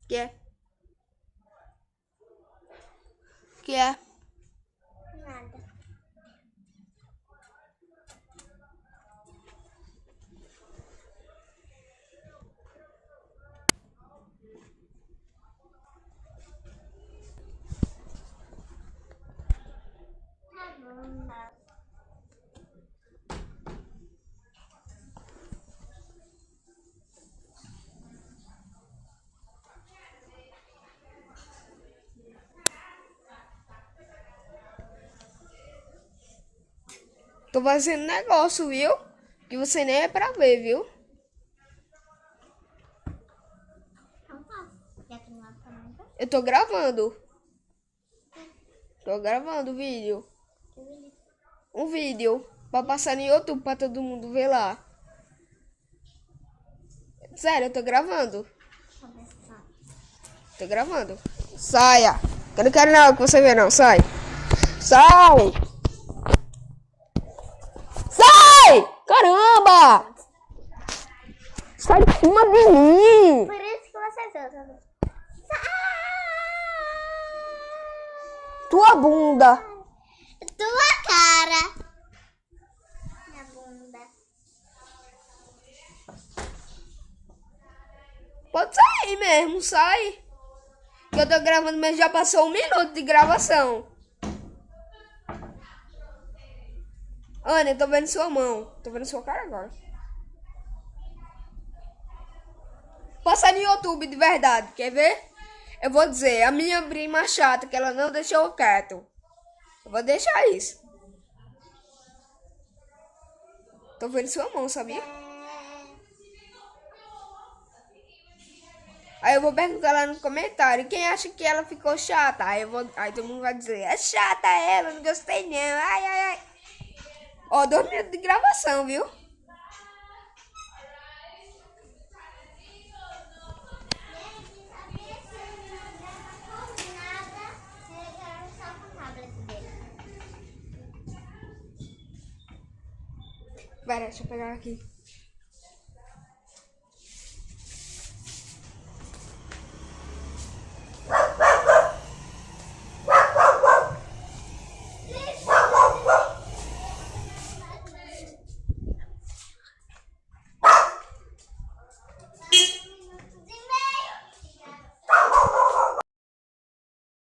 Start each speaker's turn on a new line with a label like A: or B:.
A: Que é? Que é?
B: Nada. Tá bom.
A: Tô fazendo negócio, viu? Que você nem é pra ver, viu?
B: Então tá. Já que não é pra mim,
A: Eu tô gravando. Tô gravando vídeo. Um vídeo. Pra passar no YouTube pra todo mundo ver lá. Sério, eu tô gravando. Tô gravando. Saia. Eu não quero não que você vê não. Sai. Sai. Sai. Caramba. Sai de cima de mim.
B: Por isso que você viu.
A: Tua bunda.
B: Tua cara. Minha bunda.
A: Pode sair mesmo. Sai. Que eu tô gravando, mas já passou 1 minuto de gravação. Ana, eu tô vendo sua mão. Tô vendo sua cara agora. Passa no YouTube de verdade, quer ver? Eu vou dizer, a minha prima chata, que ela não deixou eu quieto. Eu vou deixar isso. Tô vendo sua mão, sabia? Aí eu vou perguntar lá no comentário, quem acha que ela ficou chata? Aí todo mundo vai dizer, é chata ela, não gostei não. Ai, ai, ai. Ó, 2 minutos de gravação, viu? Pera, deixa eu pegar aqui.